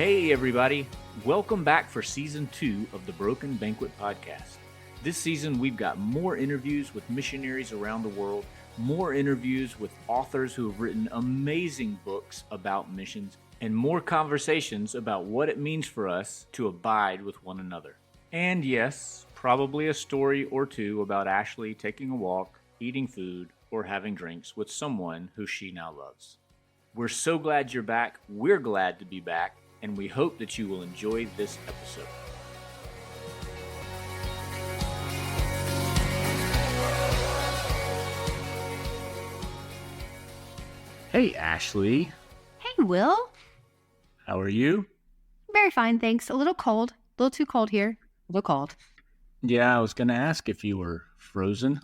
Hey everybody, welcome back for Season 2 of the Broken Banquet Podcast. This season we've got more interviews with missionaries around the world, more interviews with authors who have written amazing books about missions, and more conversations about what it means for us to abide with one another. And yes, probably a story or two about Ashley taking a walk, eating food, or having drinks with someone who she now loves. We're so glad you're back, we're glad to be back, and we hope that you will enjoy this episode. Hey, Ashley. Hey, Will. How are you? Very fine, thanks. A little cold. A little too cold here. A little cold. Yeah, I was going to ask if you were frozen.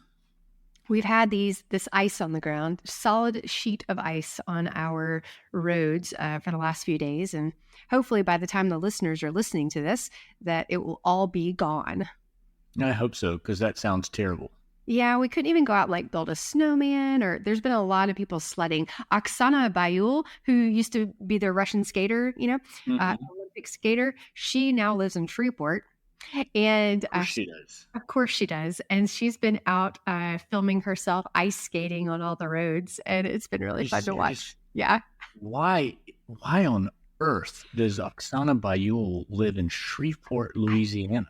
We've had this ice on the ground, solid sheet of ice on our roads for the last few days. And hopefully by the time the listeners are listening to this, that it will all be gone. I hope so, because that sounds terrible. Yeah, we couldn't even go out and build a snowman, or there's been a lot of people sledding. Oksana Baiul, who used to be the Russian skater, Olympic skater, she now lives in Shreveport. And of course she does. Of course she does. And she's been out filming herself ice skating on all the roads. And it's been really fun to watch. Yeah. Why on earth does Oksana Baiul live in Shreveport, Louisiana?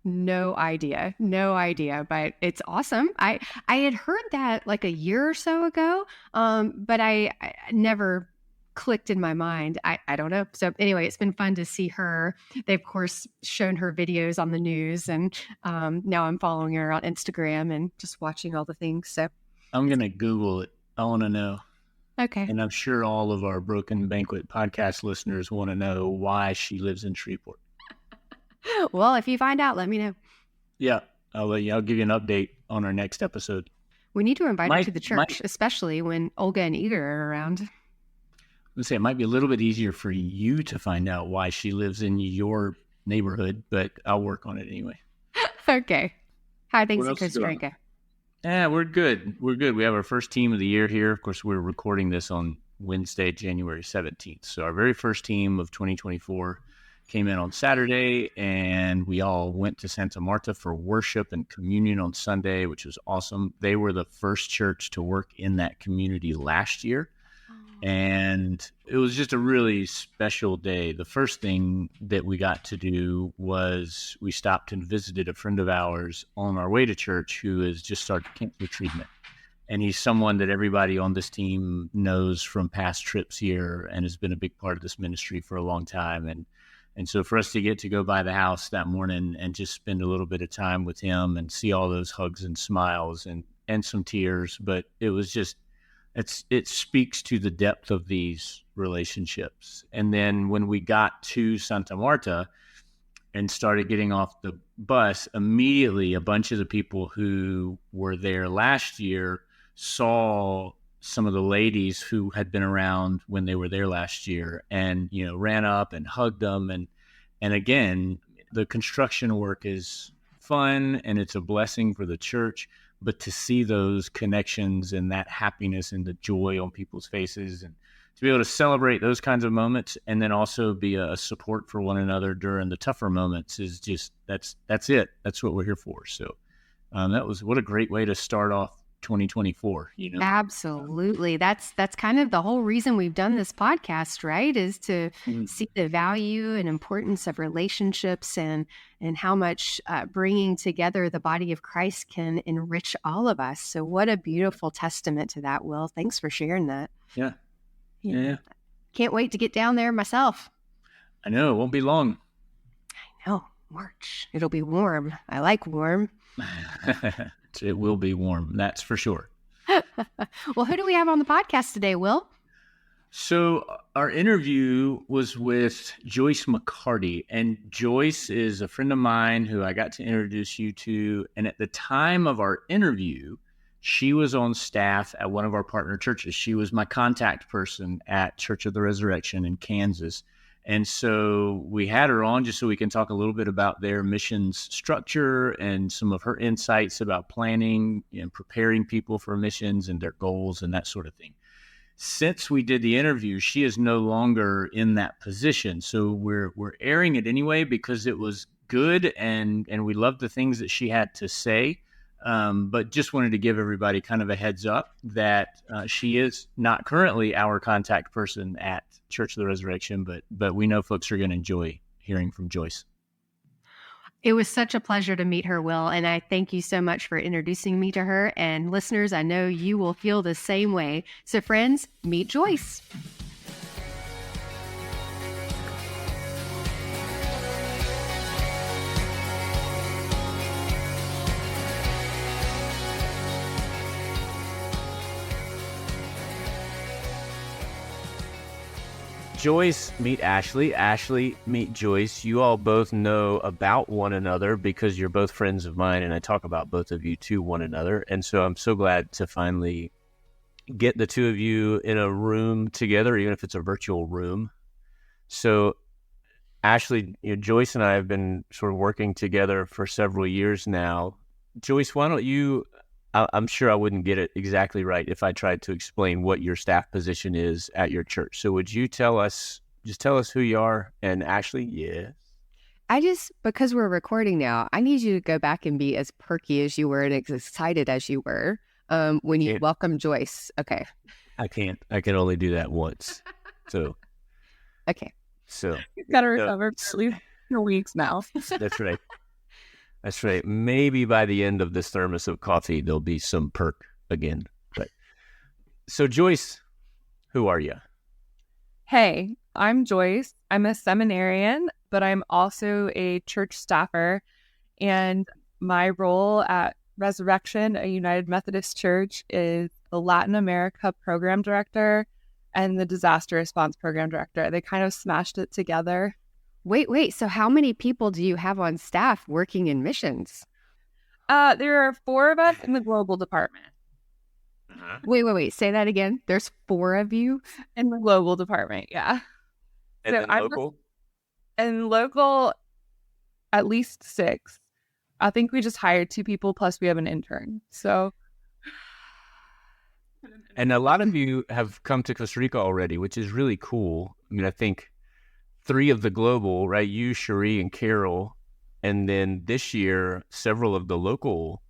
No idea. But it's awesome. I had heard that like a year or so ago, but I never clicked in my mind. I don't know. So anyway, it's been fun to see her. They've of course shown her videos on the news, and now I'm following her on Instagram and just watching all the things. So I'm going to Google it. I want to know. Okay. And I'm sure all of our Broken Banquet podcast listeners want to know why she lives in Shreveport. Well, if you find out, let me know. Yeah, I'll give you an update on our next episode. We need to invite her to the church, especially when Olga and Igor are around. Let's say it might be a little bit easier for you to find out why she lives in your neighborhood, but I'll work on it anyway. Okay. How are things in Costa Rica? Yeah, we're good. We have our first team of the year here. Of course, we're recording this on Wednesday, January 17th. So our very first team of 2024 came in on Saturday, and we all went to Santa Marta for worship and communion on Sunday, which was awesome. They were the first church to work in that community last year. And it was just a really special day. The first thing that we got to do was we stopped and visited a friend of ours on our way to church who has just started cancer treatment. And he's someone that everybody on this team knows from past trips here and has been a big part of this ministry for a long time. And so for us to get to go by the house that morning and just spend a little bit of time with him and see all those hugs and smiles and some tears, but it was just, it speaks to the depth of these relationships. And then when we got to Santa Marta and started getting off the bus, immediately a bunch of the people who were there last year saw some of the ladies who had been around when they were there last year and, ran up and hugged them. And again, the construction work is fun and it's a blessing for the church. But to see those connections and that happiness and the joy on people's faces and to be able to celebrate those kinds of moments and then also be a support for one another during the tougher moments is just, that's it. That's what we're here for. So what a great way to start off 2024, Absolutely. That's kind of the whole reason we've done this podcast, right? Is to see the value and importance of relationships and how much bringing together the body of Christ can enrich all of us. So what a beautiful testament to that, Will. Thanks for sharing that. Yeah. Can't wait to get down there myself. I know. It won't be long. I know. March. It'll be warm. I like warm. It will be warm, that's for sure. Well, who do we have on the podcast today, Will? So our interview was with Joyce McCarty, and Joyce is a friend of mine who I got to introduce you to. And at the time of our interview, she was on staff at one of our partner churches. She was my contact person at Church of the Resurrection in Kansas. And so we had her on just so we can talk a little bit about their missions structure and some of her insights about planning and preparing people for missions and their goals and that sort of thing. since we did the interview, she is no longer in that position. So we're airing it anyway because it was good and we loved the things that she had to say. But just wanted to give everybody kind of a heads up that she is not currently our contact person at Church of the Resurrection, but we know folks are going to enjoy hearing from Joyce. It was such a pleasure to meet her, Will, and I thank you so much for introducing me to her. And listeners, I know you will feel the same way. So friends, meet Joyce. Joyce, meet Ashley. Ashley, meet Joyce. You all both know about one another because you're both friends of mine, and I talk about both of you to one another. And so I'm so glad to finally get the two of you in a room together, even if it's a virtual room. So Ashley, Joyce and I have been sort of working together for several years now. Joyce, why don't you... I'm sure I wouldn't get it exactly right if I tried to explain what your staff position is at your church. So would you tell us who you are? And Ashley, yes. Because we're recording now, I need you to go back and be as perky as you were and as excited as you were when you welcome Joyce. Okay. I can't. I can only do that once. So. Okay. So. You've got to recover for at least 2 weeks now. That's right. That's right. Maybe by the end of this thermos of coffee, there'll be some perk again. But so Joyce, who are you? Hey, I'm Joyce. I'm a seminarian, but I'm also a church staffer. And my role at Resurrection, a United Methodist Church, is the Latin America program director and the disaster response program director. They kind of smashed it together. Wait. So how many people do you have on staff working in missions? There are 4 of us in the global department. Uh-huh. Wait. Say that again. There's 4 of you? In the global department, yeah. And So then local? And local, at least 6. I think we just hired 2 people, plus we have an intern. So. And a lot of you have come to Costa Rica already, which is really cool. I mean, I think 3 of the global, right? You, Cherie, and Carol. And then this year, several of the local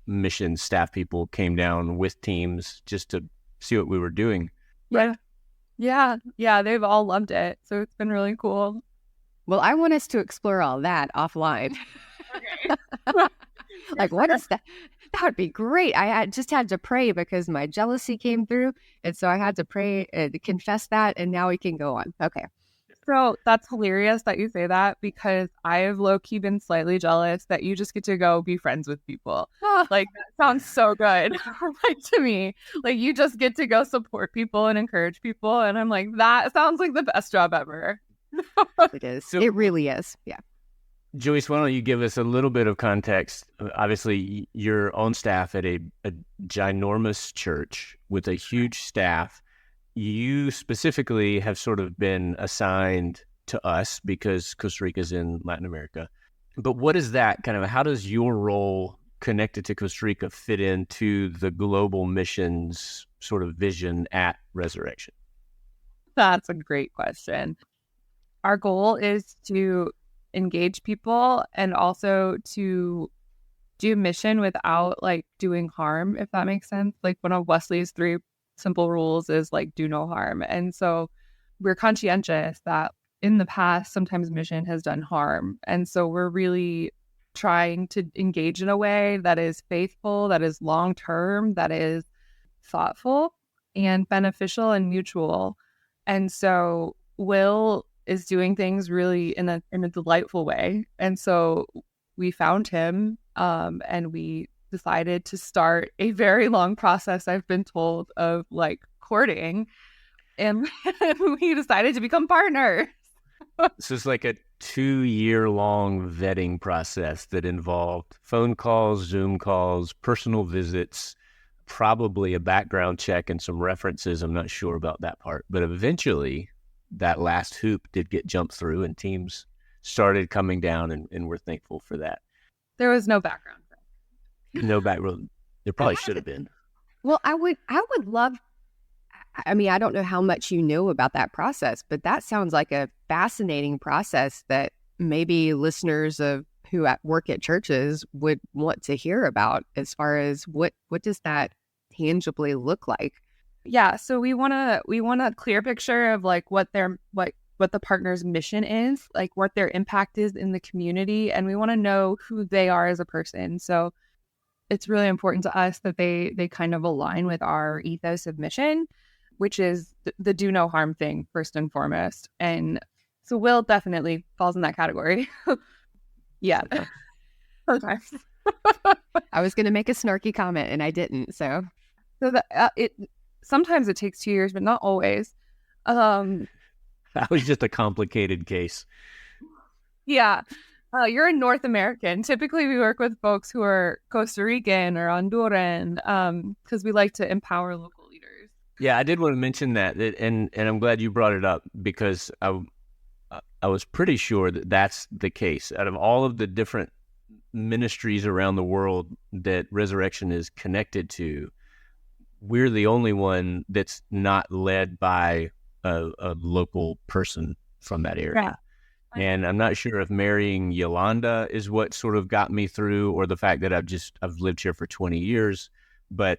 mission staff people came down with teams just to see what we were doing. Yeah. They've all loved it. So it's been really cool. Well, I want us to explore all that offline. Okay. Like, what is that? That would be great. I just had to pray because my jealousy came through. And so I had to pray and confess that. And now we can go on. Okay. So that's hilarious that you say that, because I have low-key been slightly jealous that you just get to go be friends with people. Like, that sounds so good. Like, to me, like, you just get to go support people and encourage people. And I'm like, that sounds like the best job ever. It is. It really is. Yeah. Joyce, why don't you give us a little bit of context? Obviously, you're on staff at a ginormous church with a huge staff. You specifically have sort of been assigned to us because Costa Rica is in Latin America. But what is that kind of, how does your role connected to Costa Rica fit into the global missions sort of vision at Resurrection? That's a great question. Our goal is to engage people and also to do mission without like doing harm, if that makes sense. Like one of Wesley's 3 simple rules is like do no harm. And so we're conscientious that in the past, sometimes mission has done harm. And so we're really trying to engage in a way that is faithful, that is long-term, that is thoughtful and beneficial and mutual. And so Will is doing things really in a delightful way. And so we found him and we decided to start a very long process, I've been told, of like courting. And we decided to become partners. This is like a 2-year-long vetting process that involved phone calls, Zoom calls, personal visits, probably a background check and some references. I'm not sure about that part. But eventually, that last hoop did get jumped through and teams started coming down, and we're thankful for that. There was no background. No background. There probably should have been. Well, I would love, I mean, I don't know how much you know about that process, but that sounds like a fascinating process that maybe listeners of who work at churches would want to hear about, as far as what does that tangibly look like? Yeah, so we want a clear picture of like what the partner's mission is, like what their impact is in the community, and we want to know who they are as a person. So it's really important to us that they kind of align with our ethos of mission, which is the do no harm thing first and foremost. And so Will definitely falls in that category. Yeah. Sometimes. I was going to make a snarky comment and I didn't. So that sometimes it takes 2 years, but not always. That was just a complicated case. Yeah. You're a North American. Typically, we work with folks who are Costa Rican or Honduran because we like to empower local leaders. Yeah, I did want to mention that, and I'm glad you brought it up, because I was pretty sure that that's the case. Out of all of the different ministries around the world that Resurrection is connected to, we're the only one that's not led by a local person from that area. Yeah. And I'm not sure if marrying Yolanda is what sort of got me through, or the fact that I've lived here for 20 years. But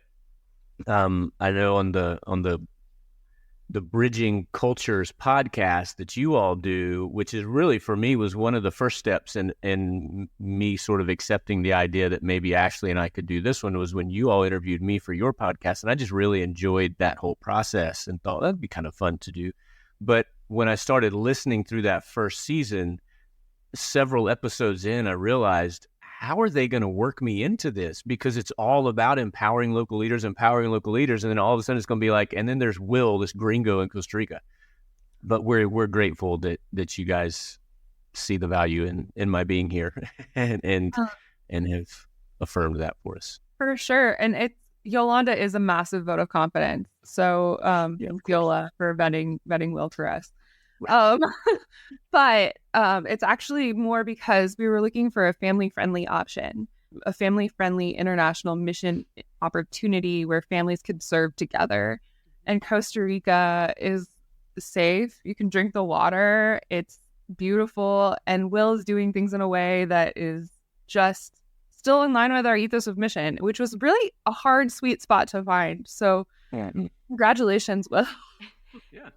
I know on the Bridging Cultures podcast that you all do, which is really, for me, was one of the first steps in me sort of accepting the idea that maybe Ashley and I could do this one, was when you all interviewed me for your podcast. And I just really enjoyed that whole process and thought that'd be kind of fun to do. But when I started listening through that first season, several episodes in, I realized, how are they going to work me into this? Because it's all about empowering local leaders. And then all of a sudden it's going to be like, and then there's Will, this gringo in Costa Rica. But we're grateful that you guys see the value in my being here and have affirmed that for us. For sure. And Yolanda is a massive vote of confidence. So Yola for vetting Will for us. But it's actually more because we were looking for a family-friendly option, a family-friendly international mission opportunity where families could serve together. And Costa Rica is safe. You can drink the water. It's beautiful. And Will is doing things in a way that is just still in line with our ethos of mission, which was really a hard, sweet spot to find. So congratulations, Will. Yeah.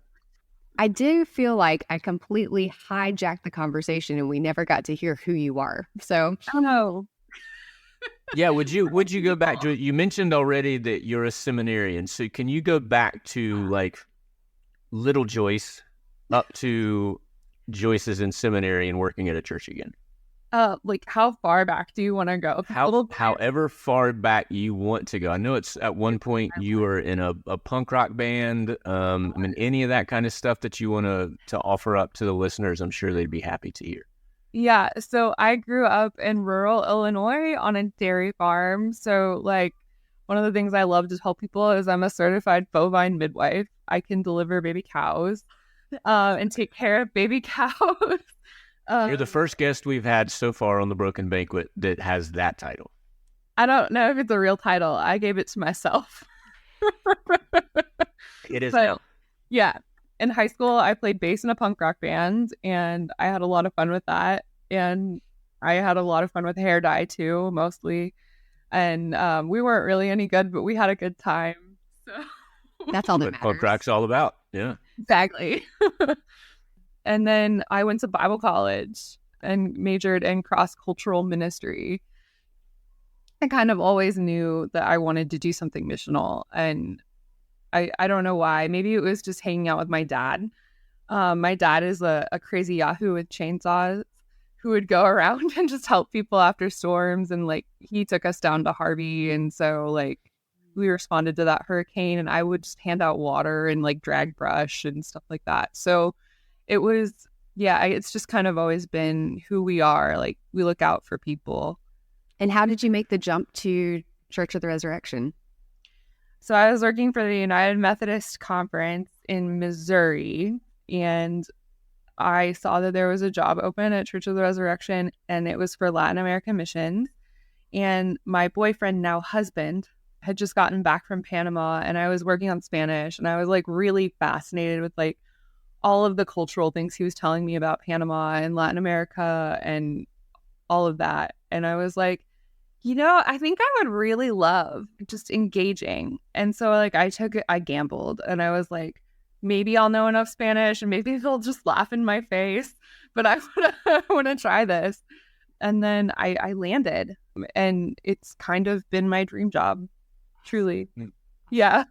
I do feel like I completely hijacked the conversation and we never got to hear who you are. So, oh no. Yeah, would you go back to it? You mentioned already that you're a seminarian. So can you go back to like little Joyce up to Joyce is in seminary and working at a church again? Like how far back do you want to go? However far back you want to go. I know it's at one point you were in a punk rock band. I mean, any of that kind of stuff that you want to offer up to the listeners, I'm sure they'd be happy to hear. Yeah. So I grew up in rural Illinois on a dairy farm. So like one of the things I love to tell people is I'm a certified bovine midwife. I can deliver baby cows and take care of baby cows. You're the first guest we've had so far on the Broken Banquet that has that title. I don't know if it's a real title. I gave it to myself. It is now. Yeah. In high school, I played bass in a punk rock band, and I had a lot of fun with that. And I had a lot of fun with hair dye, too, mostly. And we weren't really any good, but we had a good time. So that's all that matters. Punk rock's all about. Yeah. Exactly. And then I went to Bible college and majored in cross-cultural ministry. I kind of always knew that I wanted to do something missional. And I don't know why. Maybe it was just hanging out with my dad. My dad is a crazy Yahoo with chainsaws who would go around and just help people after storms. And like he took us down to Harvey. And so like we responded to that hurricane, and I would just hand out water and like drag brush and stuff like that. So it was, it's just kind of always been who we are. Like we look out for people. And how did you make the jump to Church of the Resurrection? So I was working for the United Methodist Conference in Missouri, and I saw that there was a job open at Church of the Resurrection, and it was for Latin American missions. And my boyfriend, now husband, had just gotten back from Panama, and I was working on Spanish, and I was like really fascinated with like all of the cultural things he was telling me about Panama and Latin America and all of that. And I was like, I think I would really love just engaging. And so like I gambled, and I was like, maybe I'll know enough Spanish and maybe they'll just laugh in my face, but I want to try this. And then I landed, and it's kind of been my dream job, truly. Yeah.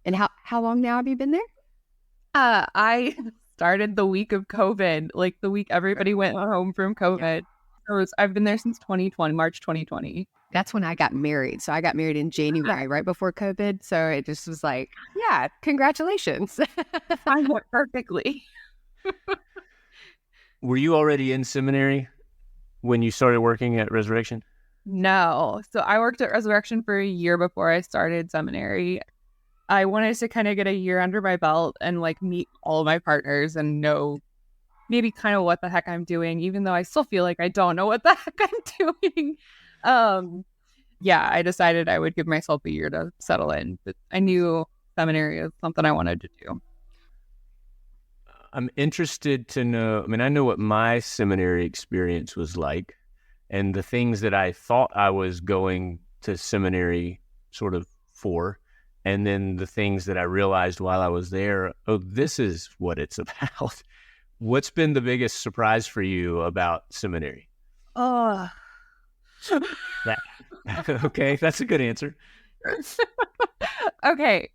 And how long now have you been there? I started the week of COVID, like the week everybody went home from COVID. So I've been there since 2020, March 2020. That's when I got married. So I got married in January, right before COVID. So it just was like, yeah, congratulations. I went perfectly. Were you already in seminary when you started working at Resurrection? No. So I worked at Resurrection for a year before I started seminary. I wanted to kind of get a year under my belt and like meet all of my partners and know maybe kind of what the heck I'm doing, even though I still feel like I don't know what the heck I'm doing. I decided I would give myself a year to settle in, but I knew seminary is something I wanted to do. I'm interested to know, I know what my seminary experience was like, and the things that I thought I was going to seminary sort of for, and then the things that I realized while I was there, this is what it's about. What's been the biggest surprise for you about seminary? Okay, that's a good answer. Okay,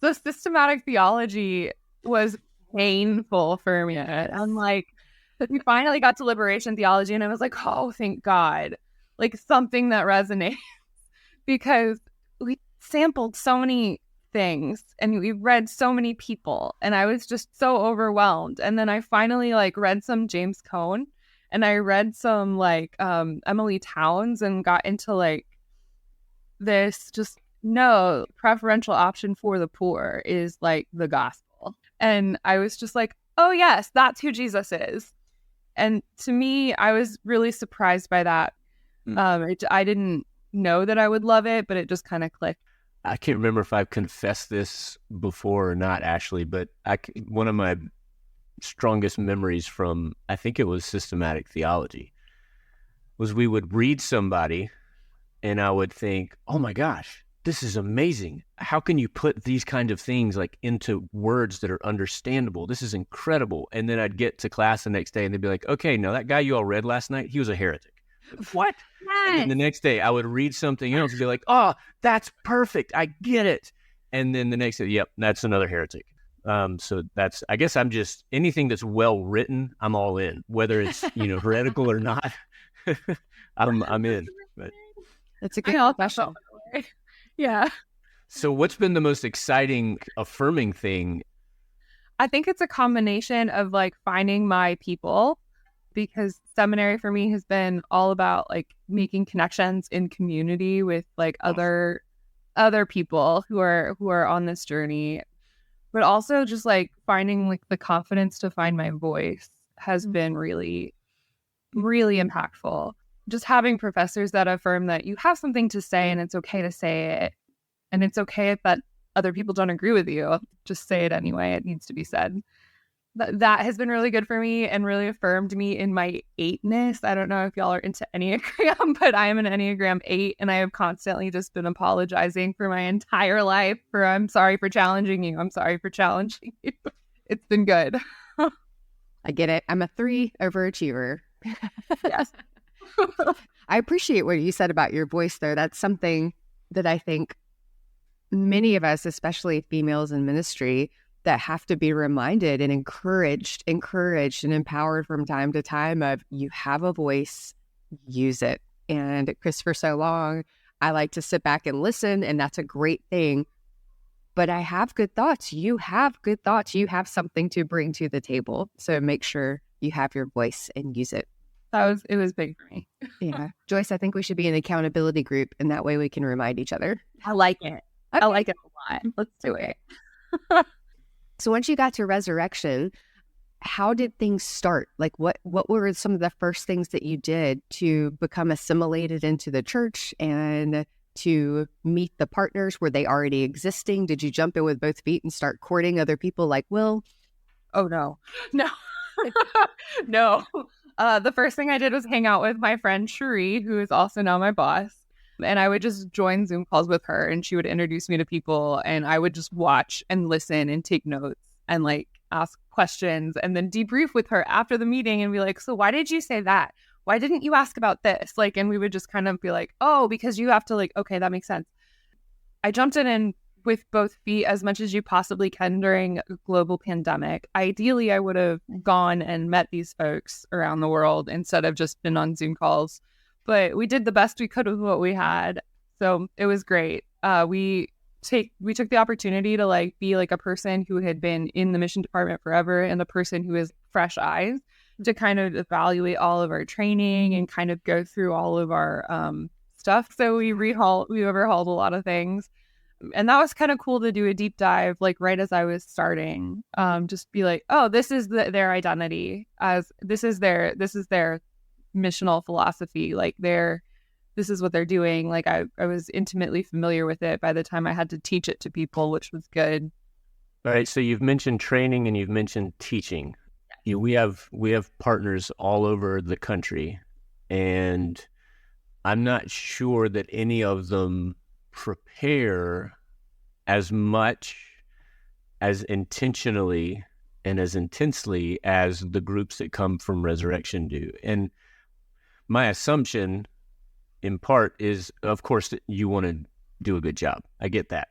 so systematic theology was painful for me. I'm like, we finally got to liberation theology, and I was like, oh, thank God, like something that resonates, because we sampled so many things and we read so many people, and I was just so overwhelmed. And then I finally like read some James Cone, and I read some like Emily Towns, and got into like this just no preferential option for the poor is like the gospel. And I was just like, oh yes, that's who Jesus is. And to me, I was really surprised by that. I didn't know that I would love it, but it just kind of clicked. I can't remember if I've confessed this before or not, Ashley, but one of my strongest memories from, I think it was systematic theology, was we would read somebody and I would think, oh my gosh, this is amazing. How can you put these kind of things like into words that are understandable? This is incredible. And then I'd get to class the next day and they'd be like, okay, no, that guy you all read last night, he was a heretic. What? Yes. And then the next day I would read something else and be like, oh, that's perfect. I get it. And then the next day, yep, that's another heretic. So that's, I guess I'm just, anything that's well written, I'm all in, whether it's, heretical or not. I'm in. But that's a good question. Yeah. So what's been the most exciting, affirming thing? I think it's a combination of like finding my people, because seminary for me has been all about like making connections in community with like other people who are on this journey, but also just like finding like the confidence to find my voice has been really, really impactful. Just having professors that affirm that you have something to say and it's okay to say it. And it's okay if that other people don't agree with you. Just say it anyway. It needs to be said. That has been really good for me and really affirmed me in my 8-ness. I don't know if y'all are into Enneagram, but I am an Enneagram 8, and I have constantly just been apologizing for my entire life for I'm sorry for challenging you. I'm sorry for challenging you. It's been good. I get it. I'm a 3 overachiever. Yes. I appreciate what you said about your voice, though. That's something that I think many of us, especially females in ministry, that have to be reminded and encouraged and empowered from time to time of, you have a voice, use it. And Chris, for so long, I like to sit back and listen, and that's a great thing. But I have good thoughts. You have good thoughts. You have something to bring to the table. So make sure you have your voice and use it. It was big for me. Yeah. Joyce, I think we should be an accountability group, and that way we can remind each other. I like it. Okay. I like it a lot. Let's do it. So once you got to Resurrection, how did things start? Like what were some of the first things that you did to become assimilated into the church and to meet the partners? Were they already existing? Did you jump in with both feet and start courting other people like Will? Oh, no. No. No. The first thing I did was hang out with my friend Cherie, who is also now my boss. And I would just join Zoom calls with her, and she would introduce me to people, and I would just watch and listen and take notes and like ask questions and then debrief with her after the meeting and be like, so why did you say that? Why didn't you ask about this? Like, and we would just kind of be like, oh, because you have to like, okay, that makes sense. I jumped in with both feet as much as you possibly can during a global pandemic. Ideally, I would have gone and met these folks around the world instead of just been on Zoom calls. But we did the best we could with what we had. So it was great. We took the opportunity to like be like a person who had been in the mission department forever and the person who is fresh eyes to kind of evaluate all of our training and kind of go through all of our stuff. So we overhauled a lot of things. And that was kind of cool to do a deep dive, like right as I was starting, just be like, oh, this is their identity, as this is their missional philosophy. Like this is what they're doing. Like I was intimately familiar with it by the time I had to teach it to people, which was good. All right. So you've mentioned training and you've mentioned teaching. You know, we have partners all over the country, and I'm not sure that any of them prepare as much, as intentionally, and as intensely as the groups that come from Resurrection do. And my assumption, in part, is, of course, that you want to do a good job. I get that.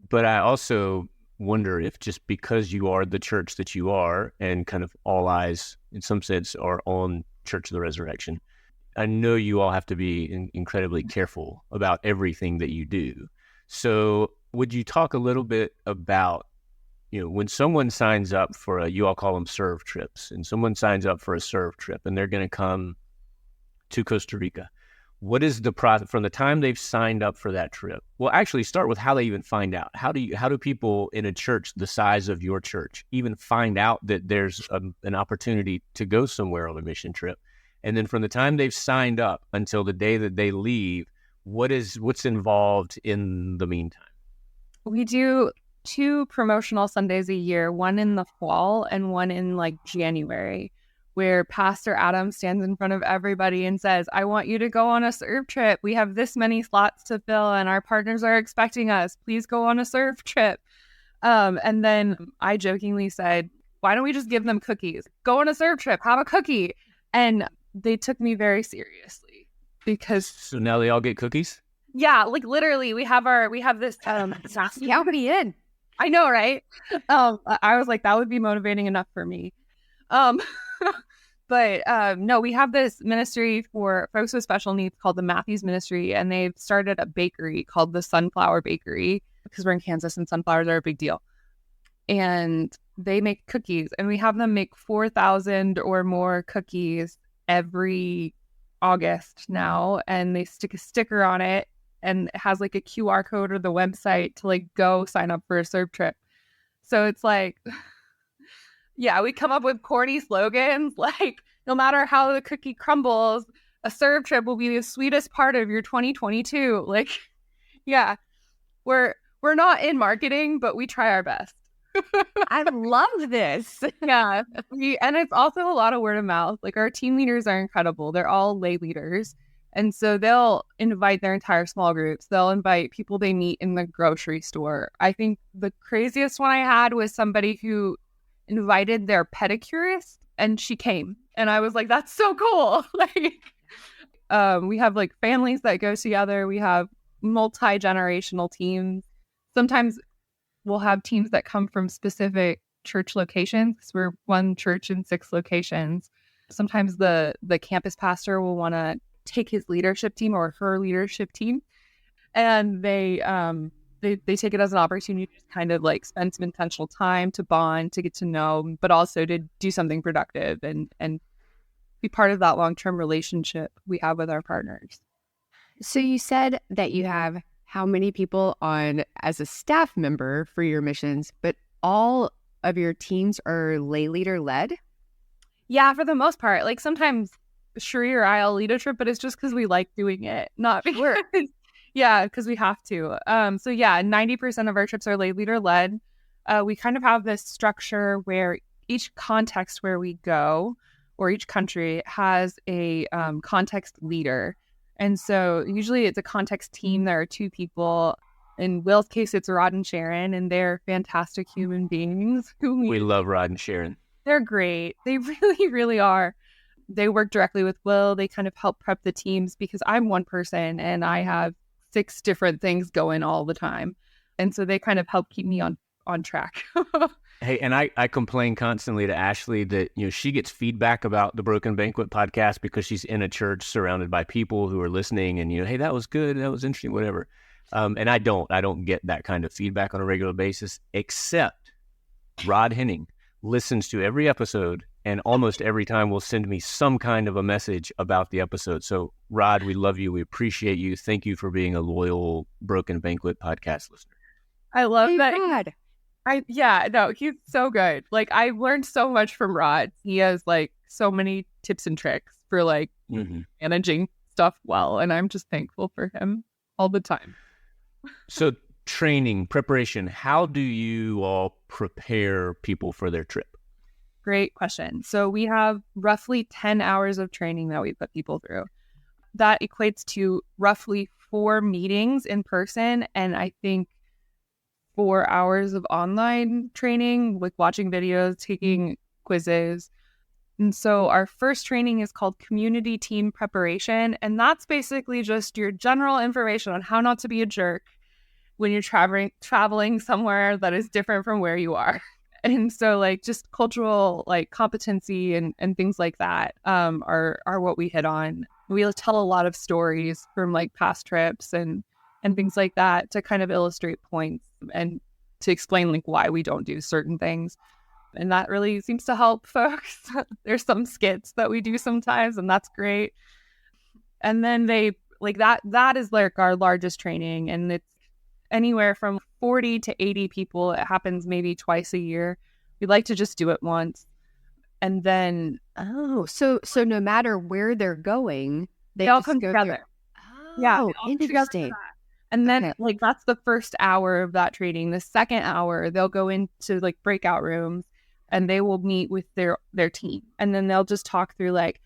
But I also wonder if just because you are the church that you are, and kind of all eyes, in some sense, are on Church of the Resurrection, I know you all have to be incredibly careful about everything that you do. So would you talk a little bit about, you know, when someone signs up for you all call them serve trips, and someone signs up for a serve trip and they're going to come to Costa Rica, what is the process from the time they've signed up for that trip? Well, actually start with how they even find out. How do people in a church the size of your church even find out that there's an opportunity to go somewhere on a mission trip? And then from the time they've signed up until the day that they leave, what's involved in the meantime? We do 2 promotional Sundays a year, one in the fall and one in like January, where Pastor Adam stands in front of everybody and says, I want you to go on a serve trip. We have this many slots to fill and our partners are expecting us. Please go on a serve trip. And then I jokingly said, why don't we just give them cookies? Go on a serve trip, have a cookie. And they took me very seriously because. So now they all get cookies? Yeah, like literally we have this Count me in. I know, right? I was like, that would be motivating enough for me. But no, we have this ministry for folks with special needs called the Matthews Ministry, and they've started a bakery called the Sunflower Bakery because we're in Kansas and sunflowers are a big deal. And they make cookies, and we have them make 4,000 or more cookies every August now, and they stick a sticker on it, and it has like a QR code or the website to like go sign up for a serve trip. So it's like, yeah, we come up with corny slogans like, no matter how the cookie crumbles, a serve trip will be the sweetest part of your 2022. Like, yeah, we're not in marketing, but we try our best. I love this. Yeah. And it's also a lot of word of mouth. Like our team leaders are incredible. They're all lay leaders. And so they'll invite their entire small groups. They'll invite people they meet in the grocery store. I think the craziest one I had was somebody who invited their pedicurist and she came. And I was like, that's so cool. Like, we have like families that go together. We have multi-generational teams. Sometimes we'll have teams that come from specific church locations because we're one church in 6 locations. Sometimes the campus pastor will want to take his leadership team or her leadership team, and they take it as an opportunity to kind of like spend some intentional time to bond, to get to know, but also to do something productive and be part of that long-term relationship we have with our partners. So you said that you have how many people on as a staff member for your missions, but all of your teams are lay leader led? Yeah, for the most part. Like sometimes Cherie or I'll lead a trip, but it's just because we like doing it, not because Yeah, because we have to. So yeah, 90% of our trips are lay leader led. We kind of have this structure where each context where we go, or each country, has a context leader. And so usually it's a context team. There are two people. In Will's case, it's Rod and Sharon, and they're fantastic human beings. We love Rod and Sharon. They're great. They really, really are. They work directly with Will. They kind of help prep the teams because I'm one person and I have 6 different things going all the time. And so they kind of help keep me on track. Hey, and I complain constantly to Ashley that, she gets feedback about the Broken Banquet podcast because she's in a church surrounded by people who are listening and, hey, that was good. That was interesting, whatever. And I don't get that kind of feedback on a regular basis, except Rod Henning listens to every episode and almost every time will send me some kind of a message about the episode. So Rod, we love you. We appreciate you. Thank you for being a loyal Broken Banquet podcast listener. I love Hey, that. Rod. He's so good. Like, I learned so much from Rod. He has like so many tips and tricks for like managing stuff well. And I'm just thankful for him all the time. So training, preparation, how do you all prepare people for their trip? Great question. So we have roughly 10 hours of training that we put people through. That equates to roughly 4 meetings in person, and I think 4 hours of online training, like watching videos, taking quizzes. And so our first training is called Community Team Preparation, and that's basically just your general information on how not to be a jerk when you're traveling somewhere that is different from where you are. And so like just cultural like competency and things like that are what we hit on. We'll tell a lot of stories from like past trips and things like that to kind of illustrate points and to explain like why we don't do certain things. And that really seems to help folks. There's some skits that we do sometimes, and that's great. And then they like that is like our largest training, and it's anywhere from 40 to 80 people. It happens maybe twice a year. We like to just do it once. And then so no matter where they're going, they all just come go together. Through... Yeah, Oh, interesting. And then like that's the first hour of that training. The second hour, they'll go into like breakout rooms and they will meet with their team. And then they'll just talk through like,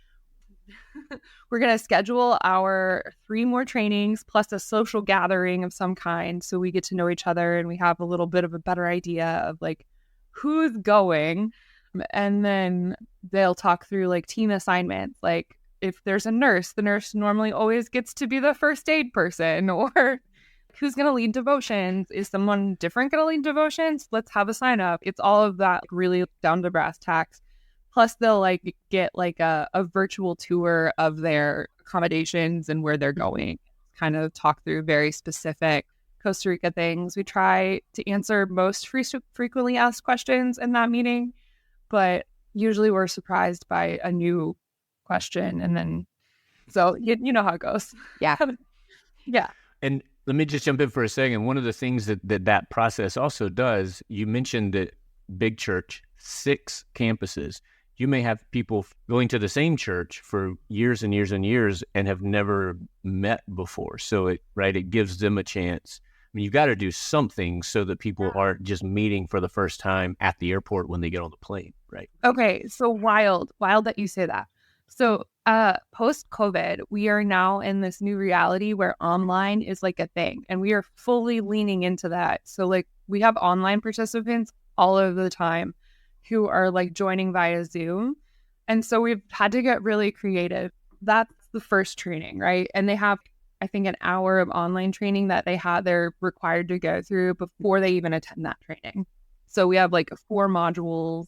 we're going to schedule our 3 more trainings plus a social gathering of some kind. So we get to know each other and we have a little bit of a better idea of like who's going. And then they'll talk through like team assignments. Like if there's a nurse, the nurse normally always gets to be the first aid person, or who's going to lead devotions? Is someone different going to lead devotions? Let's have a sign up. It's all of that really down to brass tacks. Plus, they'll like get like a virtual tour of their accommodations and where they're going. Kind of talk through very specific Costa Rica things. We try to answer most frequently asked questions in that meeting, but usually we're surprised by a new question, and then so you know how it goes. Yeah. Yeah. And let me just jump in for a second. One of the things that process also does, you mentioned that big church, 6 campuses. You may have people going to the same church for years and years and years and have never met before. So it gives them a chance. I mean, you've got to do something so that people aren't just meeting for the first time at the airport when they get on the plane, right? Okay, so wild that you say that. So post-COVID, we are now in this new reality where online is like a thing, and we are fully leaning into that. So like we have online participants all of the time who are like joining via Zoom. And so we've had to get really creative. That's the first training, right? And they have, I think, an hour of online training that they're required to go through before they even attend that training. So we have like 4 modules.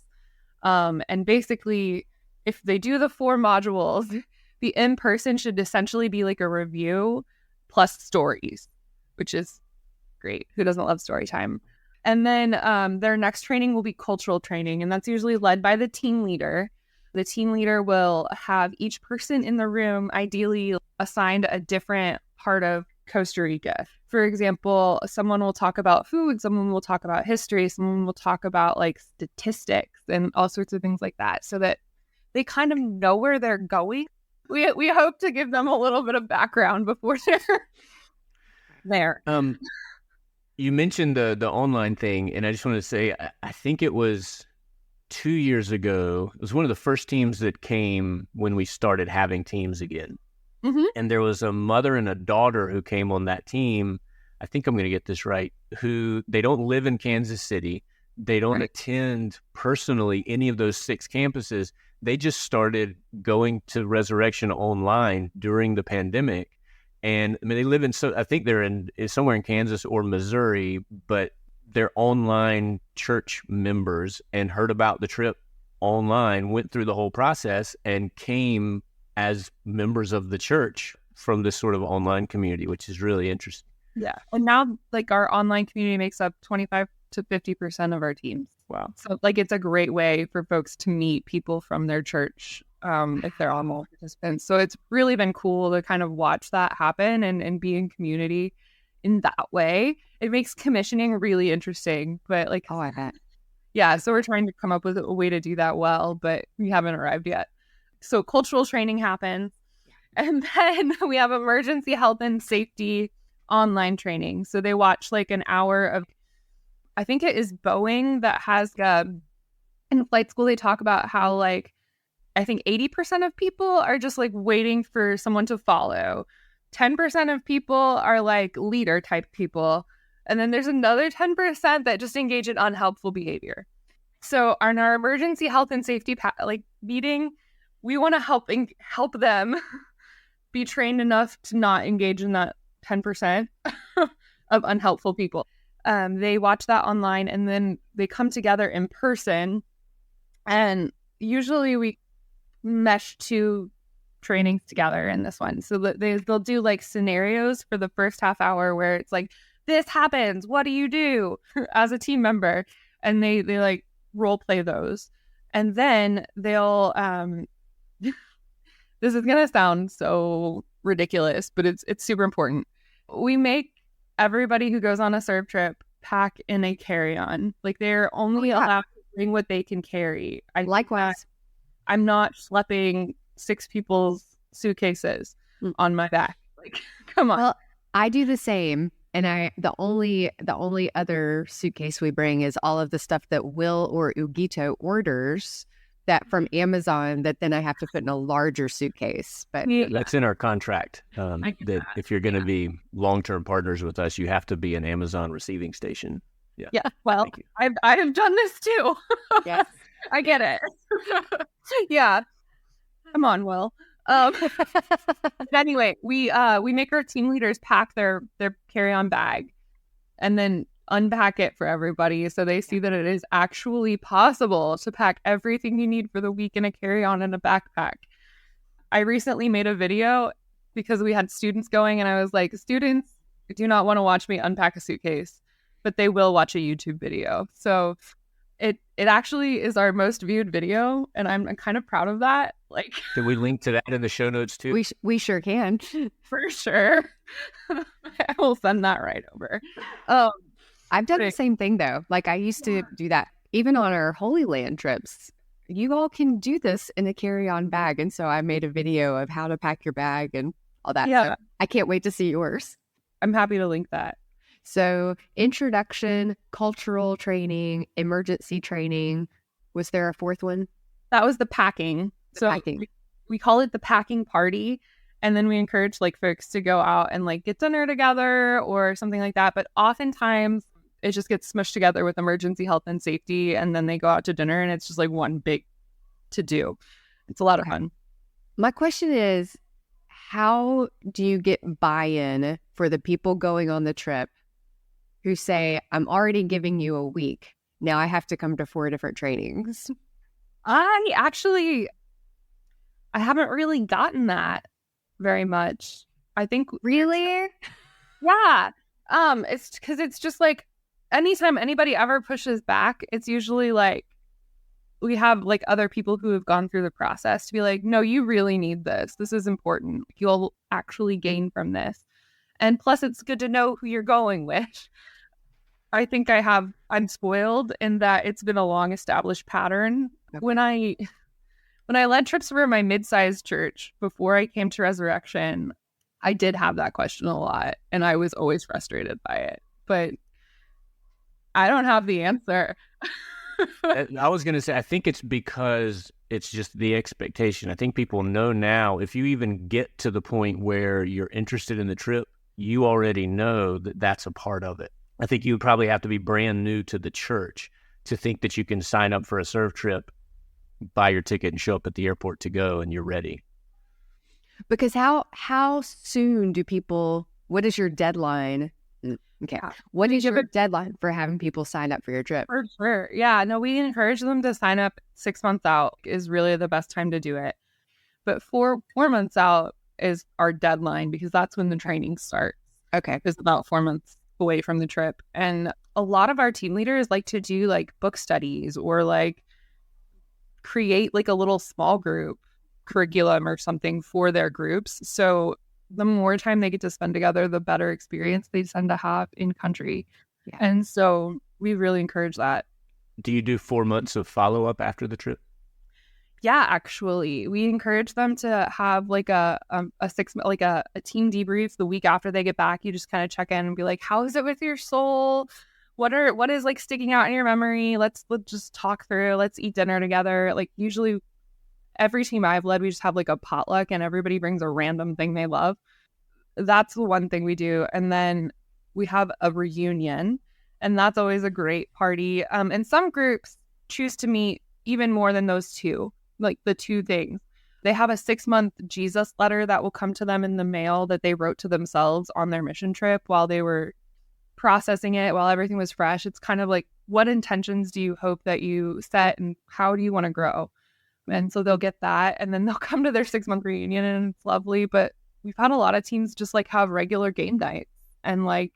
And basically, if they do the 4 modules, the in-person should essentially be like a review plus stories, which is great. Who doesn't love story time? And then their next training will be cultural training, and that's usually led by the team leader. The team leader will have each person in the room ideally assigned a different part of Costa Rica. For example, someone will talk about food, someone will talk about history, someone will talk about like statistics and all sorts of things like that, so that they kind of know where they're going. We hope to give them a little bit of background before they're there. You mentioned the online thing, and I just want to say, I think it was 2 years ago. It was one of the first teams that came when we started having teams again. Mm-hmm. And there was a mother and a daughter who came on that team. I think I'm going to get this right, who they don't live in Kansas City. They don't attend personally any of those 6 campuses. They just started going to Resurrection online during the pandemic. And I mean, they live I think they're somewhere in Kansas or Missouri, but they're online church members and heard about the trip online, went through the whole process, and came as members of the church from this sort of online community, which is really interesting. Yeah. And now like our online community makes up 25 to 50% of our teams. Wow. So like it's a great way for folks to meet people from their church if they're online participants. So it's really been cool to kind of watch that happen and be in community in that way. It makes commissioning really interesting, but like, Oh, I bet. yeah. So we're trying to come up with a way to do that well, but we haven't arrived yet. So cultural training happens, and then we have emergency health and safety online training. So they watch like an hour of, I think it is Boeing that has, in flight school, they talk about how like, I think 80% of people are just like waiting for someone to follow. 10% of people are like leader type people. And then there's another 10% that just engage in unhelpful behavior. So on our emergency health and safety meeting, we want to help them be trained enough to not engage in that 10% of unhelpful people. They watch that online and then they come together in person. And usually we mesh 2 trainings together in this one. So they'll do like scenarios for the first half hour where it's like, this happens, what do you do as a team member? And they like role play those. And then they'll this is gonna sound so ridiculous, but it's super important. We make everybody who goes on a serve trip pack in a carry-on. Like they're only allowed to bring what they can carry. Likewise. I'm not schlepping 6 people's suitcases on my back. Like, come on. Well, I do the same. And the only other suitcase we bring is all of the stuff that Will or Ugito orders that from Amazon that then I have to put in a larger suitcase. But that's in our contract. That if you're going to be long-term partners with us, you have to be an Amazon receiving station. Yeah. Yeah. Well, I have done this too. Yes. I get it. Yeah. Come on, Will. But anyway, we make our team leaders pack their carry-on bag and then unpack it for everybody so they see that it is actually possible to pack everything you need for the week in a carry-on and a backpack. I recently made a video because we had students going and I was like, students do not want to watch me unpack a suitcase, but they will watch a YouTube video. So it actually is our most viewed video, and I'm kind of proud of that. Like, can we link to that in the show notes too? We sure can. For sure. I will send that right over. I've done the same thing though. Like I used to do that even on our Holy Land trips. You all can do this in a carry-on bag, and so I made a video of how to pack your bag and all that. Yeah, so I can't wait to see yours. I'm happy to link that. So introduction, cultural training, emergency training. Was there a 4th one? That was the packing. Packing. We call it the packing party. And then we encourage like folks to go out and like get dinner together or something like that. But oftentimes it just gets smushed together with emergency health and safety. And then they go out to dinner and it's just like one big to do. It's a lot of fun. My question is, how do you get buy-in for the people going on the trip who say, I'm already giving you a week. Now I have to come to 4 different trainings? I haven't really gotten that very much. I think really, yeah. It's because it's just like anytime anybody ever pushes back, it's usually like we have like other people who have gone through the process to be like, no, you really need this. This is important. You'll actually gain from this. And plus, it's good to know who you're going with. I think I'm spoiled in that it's been a long established pattern. Okay. When I led trips for my mid-sized church before I came to Resurrection, I did have that question a lot, and I was always frustrated by it. But I don't have the answer. I was going to say, I think it's because it's just the expectation. I think people know now, if you even get to the point where you're interested in the trip, you already know that that's a part of it. I think you would probably have to be brand new to the church to think that you can sign up for a serve trip, buy your ticket, and show up at the airport to go, and you're ready. Because how soon do people, what is your deadline? Okay. What is your deadline for having people sign up for your trip? For sure. Yeah, no, we encourage them to sign up 6 months out is really the best time to do it. But 4 months out is our deadline because that's when the training starts. Okay. It's about 4 months away from the trip. And a lot of our team leaders like to do like book studies or like create like a little small group curriculum or something for their groups. So the more time they get to spend together, the better experience they tend to have in country. Yeah. And so we really encourage that. Do you do 4 months of follow-up after the trip? Yeah, actually, we encourage them to have like a team debrief the week after they get back. You just kind of check in and be like, how is it with your soul? What is like sticking out in your memory? Let's just talk through. Let's eat dinner together. Like usually every team I've led, we just have like a potluck and everybody brings a random thing they love. That's the one thing we do. And then we have a reunion, and that's always a great party. And some groups choose to meet even more than those two, like the two things. They have a 6-month Jesus letter that will come to them in the mail that they wrote to themselves on their mission trip while they were processing it, while everything was fresh. It's kind of like, what intentions do you hope that you set and how do you want to grow? And so they'll get that, and then they'll come to their 6-month reunion, and it's lovely. But we've had a lot of teams just like have regular game nights and like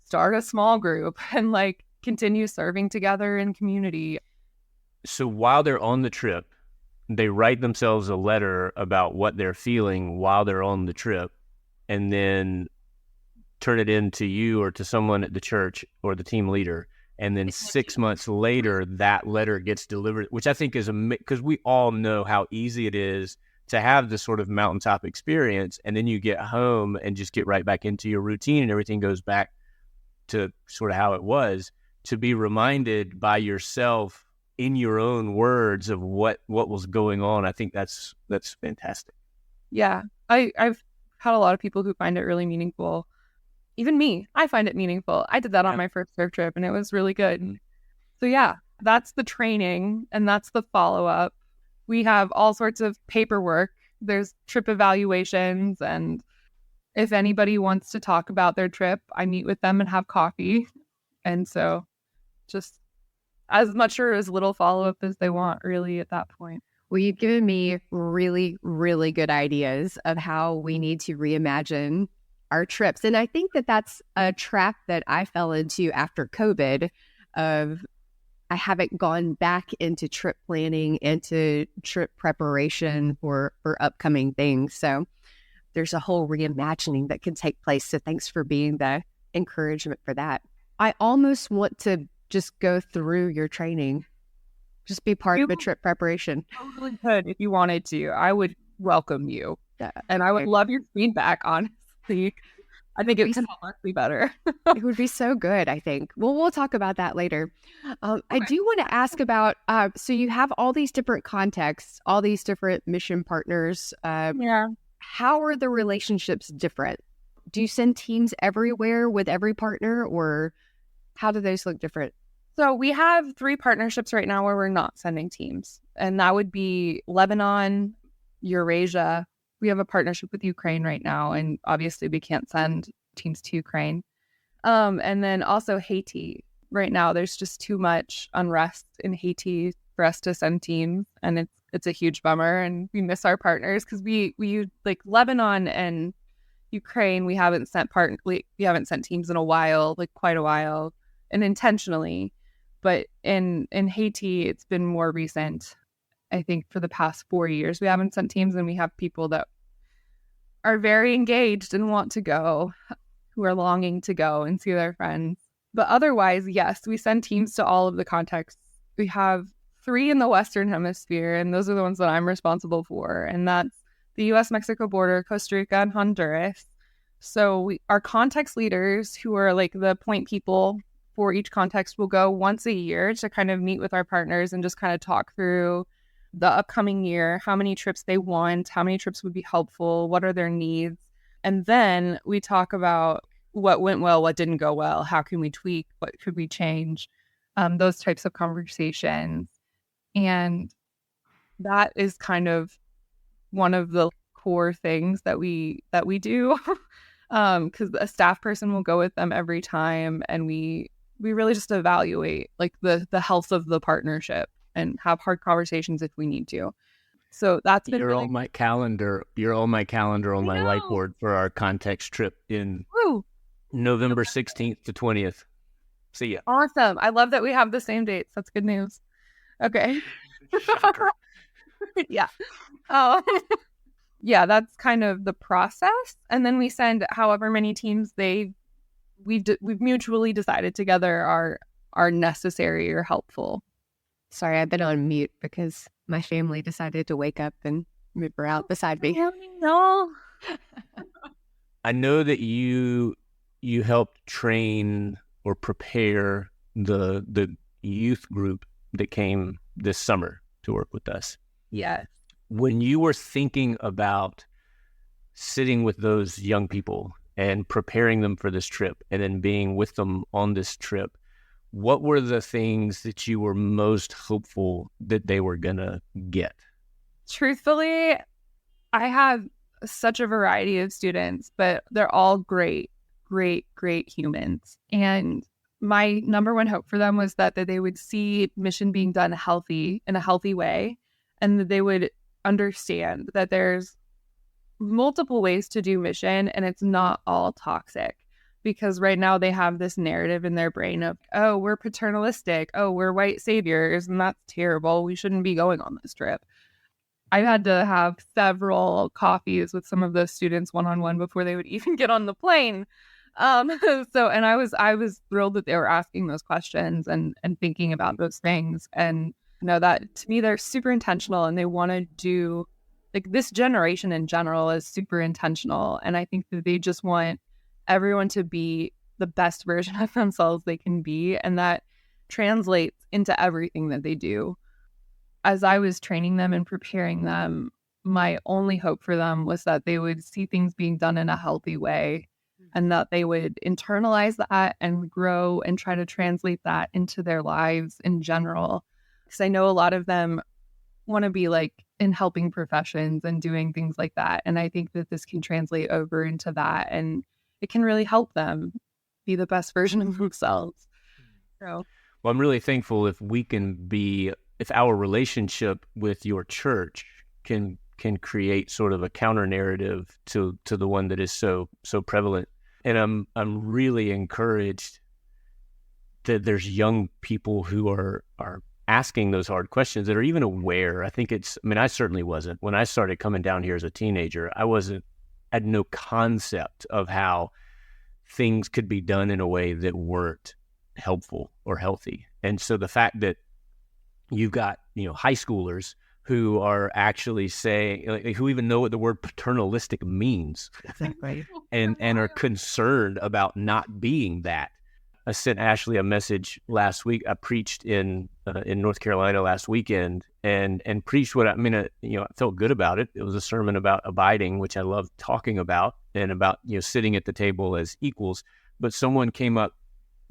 start a small group and like continue serving together in community. So while they're on the trip, they write themselves a letter about what they're feeling while they're on the trip, and then turn it in to you or to someone at the church or the team leader. And then 6 months later, that letter gets delivered, which I think is because we all know how easy it is to have this sort of mountaintop experience. And then you get home and just get right back into your routine and everything goes back to sort of how it was. To be reminded by yourself in your own words of what was going on, I think that's fantastic. Yeah, I've had a lot of people who find it really meaningful. Even me, I find it meaningful. I did that on my first surf trip, and it was really good. So yeah, that's the training, and that's the follow-up. We have all sorts of paperwork. There's trip evaluations, and if anybody wants to talk about their trip, I meet with them and have coffee. And so just as much or as little follow-up as they want, really, at that point. Well, you've given me really, really good ideas of how we need to reimagine our trips. And I think that that's a trap that I fell into after COVID of I haven't gone back into trip planning, into trip preparation for upcoming things. So there's a whole reimagining that can take place. So thanks for being the encouragement for that. I almost want to just go through your training, just be part of a trip preparation. Totally could if you wanted to. I would welcome you. And I would love your feedback on I think it can help us be better. It would be so good, I think. Well, we'll talk about that later. Okay. I do want to ask about, so you have all these different contexts, all these different mission partners. Yeah. How are the relationships different? Do you send teams everywhere with every partner, or how do those look different? So we have 3 partnerships right now where we're not sending teams. And that would be Lebanon, Eurasia. We have a partnership with Ukraine right now, and obviously we can't send teams to Ukraine. And then also Haiti. Right now, there's just too much unrest in Haiti for us to send teams, and it's a huge bummer. And we miss our partners because we like Lebanon and Ukraine. We haven't sent teams in a while, like quite a while, and intentionally. But in Haiti, it's been more recent. I think for the past 4 years, we haven't sent teams, and we have people that are very engaged and want to go, who are longing to go and see their friends. But otherwise, yes, we send teams to all of the contexts. We have 3 in the Western Hemisphere, and those are the ones that I'm responsible for. And that's the U.S.-Mexico border, Costa Rica, and Honduras. So our context leaders, who are like the point people for each context, will go once a year to kind of meet with our partners and just kind of talk through the upcoming year, how many trips they want, how many trips would be helpful, what are their needs. And then we talk about what went well, what didn't go well, how can we tweak, what could we change, those types of conversations. And that is kind of one of the core things that we do, because a staff person will go with them every time, and we really just evaluate like the health of the partnership and have hard conversations if we need to. So that's been You're really... on my calendar. You're on my calendar on my whiteboard for our context trip in November 16th to 20th. See ya. Awesome. I love that we have the same dates. That's good news. Okay. Yeah. Oh. Yeah, that's kind of the process. And then we send however many teams we've mutually decided together are necessary or helpful. Sorry, I've been on mute because my family decided to wake up and move her out beside me. No. I know that you helped train or prepare the youth group that came this summer to work with us. Yes. When you were thinking about sitting with those young people and preparing them for this trip and then being with them on this trip, what were the things that you were most hopeful that they were going to get? Truthfully, I have such a variety of students, but they're all great humans. And my number one hope for them was that they would see mission being done in a healthy way, and that they would understand that there's multiple ways to do mission and it's not all toxic. Because right now they have this narrative in their brain of, oh, we're paternalistic, oh, we're white saviors, and that's terrible. We shouldn't be going on this trip. I've had to have several coffees with some of those students one-on-one before they would even get on the plane. And I was thrilled that they were asking those questions and thinking about those things. And that to me, they're super intentional, and they want to do, like, this generation in general is super intentional. And I think that they just want everyone to be the best version of themselves they can be. And that translates into everything that they do. As I was training them and preparing them, my only hope for them was that they would see things being done in a healthy way, and that they would internalize that and grow and try to translate that into their lives in general. Because I know a lot of them want to be like in helping professions and doing things like that. And I think that this can translate over into that, and it can really help them be the best version of themselves. So, well, I'm really thankful if our relationship with your church can create sort of a counter narrative to the one that is so prevalent. And I'm really encouraged that there's young people who are asking those hard questions, that are even aware. I certainly wasn't. When I started coming down here as a teenager, I had no concept of how things could be done in a way that weren't helpful or healthy. And so the fact that you've got, high schoolers who are actually saying, who even know what the word paternalistic means, Exactly. and are concerned about not being that. I sent Ashley a message last week. I preached in North Carolina last weekend and preached I felt good about it. It was a sermon about abiding, which I love talking about, and about, sitting at the table as equals. But someone came up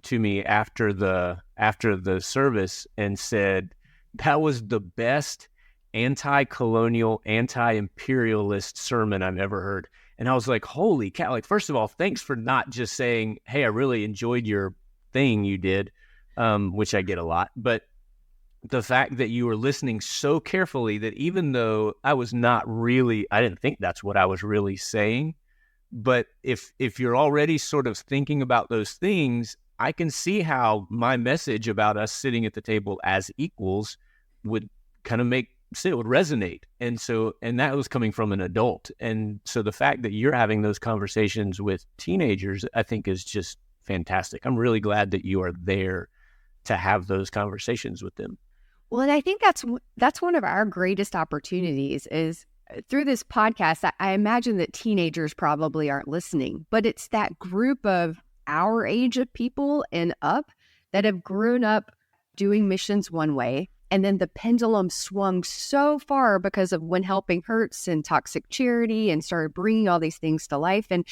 to me after the service and said, that was the best anti-colonial, anti-imperialist sermon I've ever heard. And I was like, holy cow. Like, first of all, thanks for not just saying, hey, I really enjoyed your thing you did, which I get a lot. But the fact that you were listening so carefully that even though I didn't think that's what I was really saying. But if you're already sort of thinking about those things, I can see how my message about us sitting at the table as equals would kind of would resonate. And that was coming from an adult. And so the fact that you're having those conversations with teenagers, I think, is just fantastic. I'm really glad that you are there to have those conversations with them. Well, and I think that's one of our greatest opportunities is through this podcast, I imagine that teenagers probably aren't listening, but it's that group of our age of people and up that have grown up doing missions one way. And then the pendulum swung so far because of When Helping Hurts and toxic charity and started bringing all these things to life. And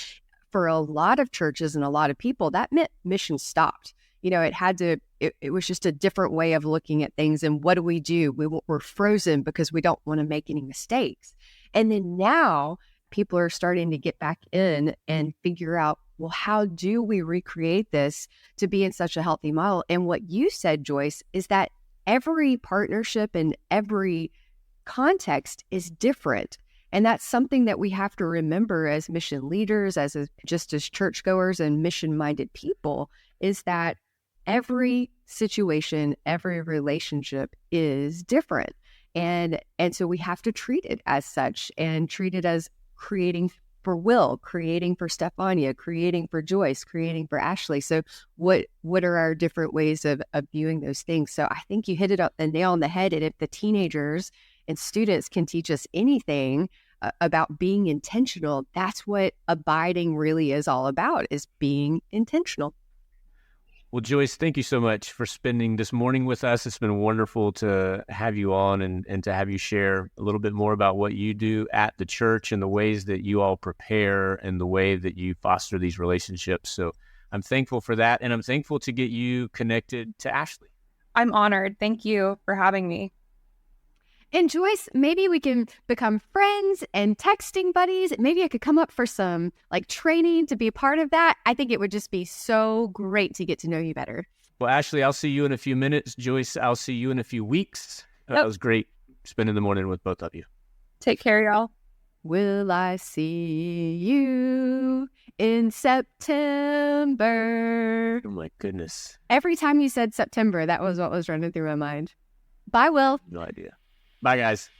for a lot of churches and a lot of people, that meant mission stopped. It was just a different way of looking at things. And what do? We're frozen because we don't want to make any mistakes. And then now people are starting to get back in and figure out, well, how do we recreate this to be in such a healthy model? And what you said, Joyce, is that every partnership and every context is different. And that's something that we have to remember as mission leaders, just as churchgoers and mission-minded people, is that every situation, every relationship is different. And so we have to treat it as such and treat it as creating for Will, creating for Stefania, creating for Joyce, creating for Ashley. So what are our different ways of viewing those things? So I think you hit it up the nail on the head. And if the teenagers and students can teach us anything about being intentional, that's what abiding really is all about, is being intentional. Well, Joyce, thank you so much for spending this morning with us. It's been wonderful to have you on and to have you share a little bit more about what you do at the church and the ways that you all prepare and the way that you foster these relationships. So I'm thankful for that. And I'm thankful to get you connected to Ashley. I'm honored. Thank you for having me. And Joyce, maybe we can become friends and texting buddies. Maybe I could come up for some training to be a part of that. I think it would just be so great to get to know you better. Well, Ashley, I'll see you in a few minutes. Joyce, I'll see you in a few weeks. That was great spending the morning with both of you. Take care, y'all. Will I see you in September? Oh my goodness. Every time you said September, that was what was running through my mind. Bye, Will. No idea. Bye, guys.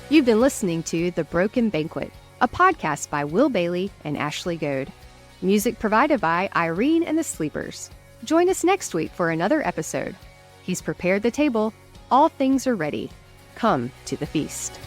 You've been listening to The Broken Banquet, a podcast by Will Bailey and Ashley Goad. Music provided by Irene and the Sleepers. Join us next week for another episode. He's prepared the table. All things are ready. Come to the feast.